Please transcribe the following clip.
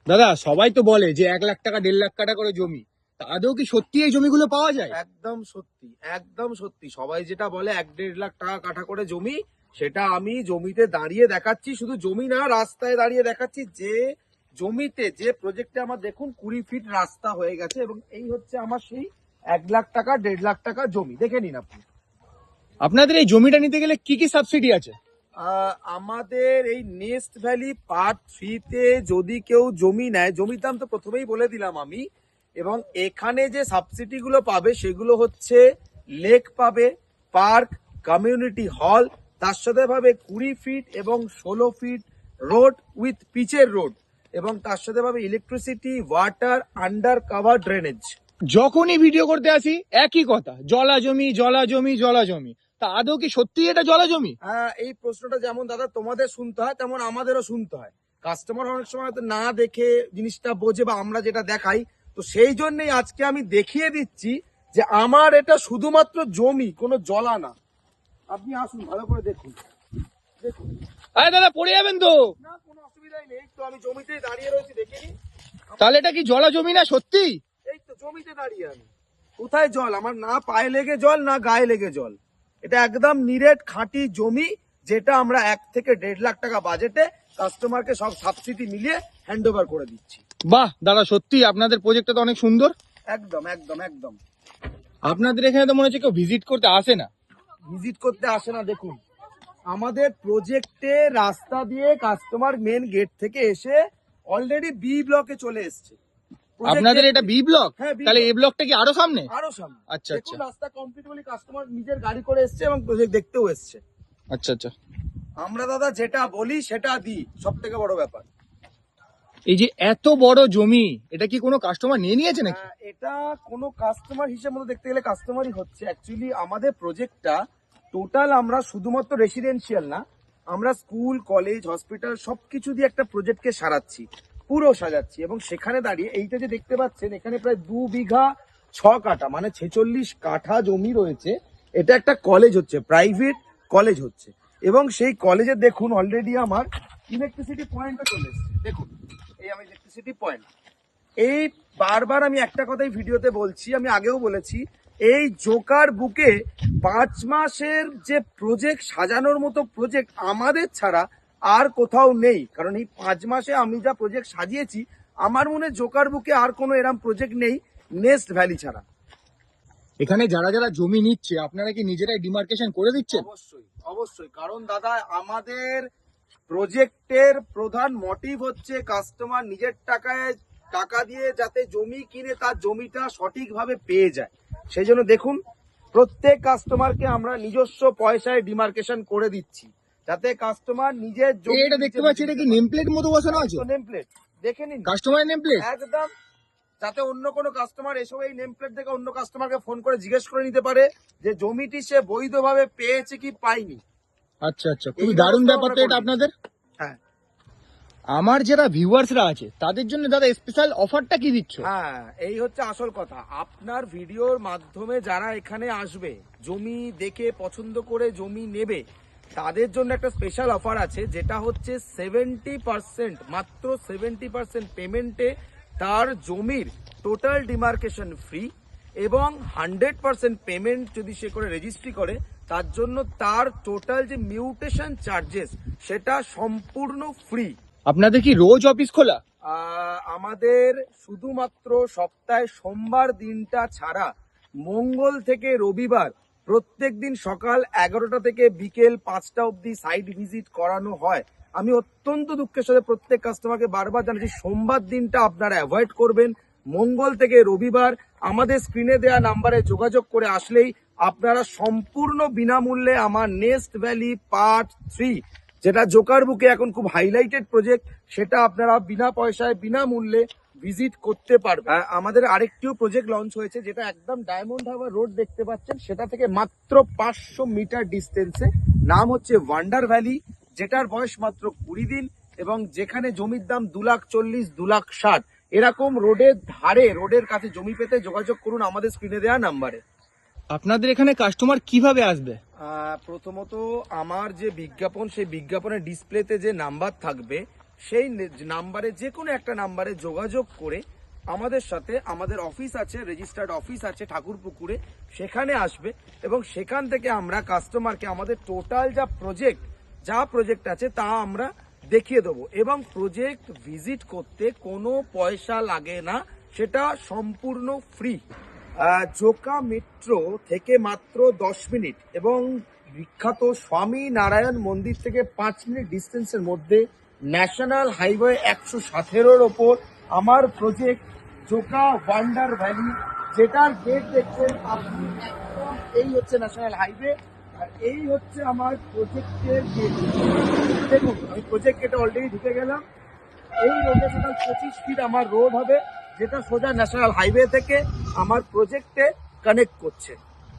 দাদা সবাই তো বলে যে 1,00,000 টাকা 1,50,000 টাকা করে জমি, তা আদৌ কি সত্যি এই জমিগুলো পাওয়া যায়? একদম সত্যি, একদম সত্যি। সবাই যেটা বলে 1-1.5 লাখ টাকা কাঠা করে জমি, সেটা আমি জমিতে দাঁড়িয়ে দেখাচ্ছি। শুধু জমি না, রাস্তায় দাঁড়িয়ে দেখাচ্ছি। যে জমিতে, যে প্রজেক্টে আমার দেখুন 20 ফিট রাস্তা হয়ে গেছে, এবং এই হচ্ছে আমার সেই 1,00,000 টাকা 1.5 লাখ টাকা জমি। দেখে নিন আপনি। আপনাদের এই জমিটা নিতে গেলে কি কি সাবসিডি আছে? আমাদের এই নেস্ট ভ্যালি পার্ট 3 তে যদি কেউ জমি নেয়, জমির দাম তো প্রথমেই বলে দিলাম আমি, এবং এখানে যে সাবসিডি গুলো পাবে সেগুলো হচ্ছে লেক পাবে, পার্ক, কমিউনিটি হল, তার সাথে পাবে 20 ফিট এবং 16 ফিট রোড উইথ পিচের রোড, এবং তার সাথে পাবে electricity, water, under cover drainage. যখনই ভিডিও করতে আসি একই কথা, জলা জমি জলা জমি জলা জমি। তা আদৌ কি সত্যি এটা জলা জমি? এই প্রশ্নটা যেমন দাদা তোমাদের শুনতে হয়, তেমন আমাদেরও শুনতে হয়। কাস্টমার অনেক সময় হয়তো না দেখে জিনিসটা বোঝে, বা আমরা যেটা দেখাই, তো সেই জন্যই আজকে আমি দেখিয়ে দিচ্ছি যে আমার এটা শুধুমাত্র জমি, কোনো জলা না। আপনি আসুন, ভালো করে দেখুন। দেখুন, আরে দাদা পড়ে যাবেন তো। না কোনো অসুবিধাই নেই, তো আমি জমিতেই দাঁড়িয়ে রয়েছি, দেখে নিন। তাহলে এটা কি জলা জমি না সত্যি? এই তো জমিতে দাঁড়িয়ে আমি। কোথায় জল? আমার না পায়ে লেগে জল, না গায়ে লেগে জল। এটা একদম নিরেট খাঁটি জমি, যেটা আমরা 1 থেকে 1.5 লাখ টাকা বাজেটে কাস্টমারকে সব সাবসিডি মিলিয়ে হ্যান্ড ওভার করে দিচ্ছি। বাহ দাদা, সত্যি আপনাদের প্রজেক্টটা তো অনেক সুন্দর। একদম একদম একদম। আপনাদের এখানে তো মনে হচ্ছে কেউ ভিজিট করতে আসে না। ভিজিট করতে আসে না। দেখুন, আমাদের প্রজেক্টে রাস্তা দিয়ে কাস্টমার মেন গেট থেকে এসে অলরেডি বি ব্লকে চলে এসছে। আপনাদের এটা বি ব্লক? হ্যাঁ, B তাহলে এ block। ব্লকটা কি আরো সামনে? আরো সামনে। আচ্ছা দেখুন, আচ্ছা রাস্তা কমপ্লিট বলে কাস্টমার নিজের গাড়ি করে এসছে এবং প্রজেক্ট দেখতেও এসছে। আচ্ছা আচ্ছা। আমরা দাদা যেটা বলি সেটা দিই, সব থেকে বড় ব্যাপার। এই যে এত বড় জমি, এটা কি কোনো কাস্টমার নিয়ে নিয়েছে নাকি? এটা কোনো কাস্টমার হিসেবে মতো দেখতে গেলে কাস্টমারই হচ্ছে। অ্যাকচুয়ালি আমাদের প্রজেক্টটা টোটাল, আমরা শুধুমাত্র রেসিডেন্সিয়াল না, আমরা স্কুল, কলেজ, হসপিটাল সবকিছু দিয়ে একটা প্রজেক্টকে সারাচ্ছি, পুরো সাজাচ্ছি। এবং সেখানে দাঁড়িয়ে এইটা যে দেখতে পাচ্ছেন, এখানে প্রায় 2 বিঘা 6 কাঠা মানে 46 কাঠা জমি রয়েছে। এটা একটা কলেজ হচ্ছে, প্রাইভেট কলেজ হচ্ছে। এবং সেই কলেজে দেখুন অলরেডি আমার ইলেকট্রিসিটি পয়েন্টও চলে এসেছে। দেখুন, এই আমি ইলেকট্রিসিটি পয়েন্ট। এই বারবার আমি একটা কথাই ভিডিওতে বলছি, আমি আগেও বলেছি, এই জোকার বুকে 5 মাসের যে প্রজেক্ট সাজানোর মতো প্রজেক্ট আমাদের ছাড়া আর কোথাও নেই। কারণ এই 5 মাসে আমি যা প্রজেক্ট সাজিয়েছি, আমার মনে হয় জোকার বুকে আর কোনো এরম প্রজেক্ট নেই নেস্ট ভ্যালি ছাড়া। এখানে যারা যারা জমি নিচ্ছে, আপনারা কি নিজেরাই ডিমার্কেশন করে দিচ্ছেন? অবশ্যই অবশ্যই, কারণ দাদা আমাদের প্রজেক্টের প্রধান মোটিভ হচ্ছে কাস্টমার নিজের টাকা দিয়ে যাতে জমি কিনে তার জমিটা সঠিকভাবে পেয়ে যায়। সেই জন্য দেখুন, প্রত্যেক কাস্টমারকে আমরা নিজস্ব পয়সায় ডিমার্কেশন করে দিচ্ছি, যাতে কাস্টমার নিজের জমি। এটা দেখতে পাচ্ছি, এটা কি নেম প্লেট মতো বসানো আছে? নেম প্লেট দেখে নিন, কাস্টমার নেম প্লেট? একদম, যাতে অন্য কোনো কাস্টমার এসব এই নেম প্লেট দেখে অন্য কাস্টমারকে ফোন করে জিজ্ঞেস করে নিতে পারে যে জমিটি সে বৈধভাবে পেয়েছে কি পায়নি। আচ্ছা আচ্ছা, খুবই দারুণ ব্যাপার তো এটা আপনাদের। হ্যাঁ আমার যারা ভিউয়ার্সরা আছে তাদের জন্য দাদা স্পেশাল অফারটা কি দিচ্ছ? হ্যাঁ, এই হচ্ছে আসল কথা। আপনার ভিডিওর মাধ্যমে যারা এখানে আসবে, জমি দেখে পছন্দ করে জমি নেবে, তাদের জন্য একটা স্পেশাল অফার আছে, যেটা হচ্ছে 70%, মাত্র 70% পেমেন্টে তার জমির টোটাল ডিমার্কেশন ফ্রি, এবং 100% পেমেন্ট যদি সে করে রেজিস্ট্রি করে, তার জন্য তার টোটাল যে মিউটেশন চার্জেস সেটা সম্পূর্ণ ফ্রি। আপনাদের কি রোজ অফিস খোলা? আমাদের শুধুমাত্র সপ্তাহে সোমবার দিনটা ছাড়া মঙ্গল থেকে রবিবার প্রত্যেক দিন সকাল 11টা থেকে বিকেল 5টা অবধি সাইট ভিজিট করানো হয়। আমি অত্যন্ত দুঃখের সাথে প্রত্যেক কাস্টমারকে বারবার জানাচ্ছি, সোমবার দিনটা আপনারা অ্যাভয়েড করবেন। মঙ্গল থেকে রবিবার আমাদের স্ক্রিনে দেওয়া নাম্বারে যোগাযোগ করে আসলেই আপনারা সম্পূর্ণ বিনামূল্যে আমার নেস্ট ভ্যালি পার্ট 3, যেটা জোকার বুকে এখন খুব হাইলাইটেড প্রজেক্ট, সেটা আপনারা বিনা পয়সায় বিনামূল্যে ভিজিট করতে পারবেন। আমাদের আরেকটিও প্রজেক্ট লঞ্চ হয়েছে, যেটা একদম ডায়মন্ড হারবার রোড দেখতে পাচ্ছেন, সেটা থেকে মাত্র 500 মিটার ডিস্টেন্সে। নাম হচ্ছে ওয়ান্ডার ভ্যালি, যেটার বয়স মাত্র 20 দিন, এবং যেখানে জমির দাম 2,40,00,000, 2,60,000। এরকম রোডের ধারে, রোডের কাছে জমি পেতে যোগাযোগ করুন আমাদের স্ক্রিনে দেওয়া নাম্বারে। আপনাদের এখানে কাস্টমার কিভাবে আসবে? প্রথমত আমার যে বিজ্ঞাপন, সেই বিজ্ঞাপনের ডিসপ্লেতে যে নাম্বার থাকবে, সেই নাম্বারে, যে কোনো একটা নাম্বারে যোগাযোগ করে আমাদের সাথে, আমাদের অফিস আছে, রেজিস্টার্ড অফিস আছে ঠাকুরপুকুরে, সেখানে আসবে এবং সেখান থেকে আমরা কাস্টমারকে আমাদের টোটাল যা প্রজেক্ট আছে তা আমরা দেখিয়ে দেবো এবং প্রজেক্ট ভিজিট করতে কোনো পয়সা লাগে না, সেটা সম্পূর্ণ ফ্রি। জোকা মেট্রো থেকে মাত্র 10 মিনিট এবং বিখ্যাত স্বামী নারায়ণ মন্দির থেকে 5 মিনিট ডিস্টেন্সের মধ্যে ন্যাশনাল হাইওয়ে 117-এর ওপর আমার প্রজেক্ট জোকা ওয়ান্ডার ভ্যালি, যেটার গেট দেখছেন আপনি, একদম এই হচ্ছে ন্যাশনাল হাইওয়ে আর এই হচ্ছে আমার প্রজেক্টের গেট। দেখুন আমি প্রজেক্ট গেটে অলরেডি ঢুকে গেলাম। এই রোডে টোটাল 25 ফিট আমার রোড হবে, যেটা সোজা ন্যাশনাল হাইওয়ে থেকে আমার প্রজেক্টে কানেক্ট করছে।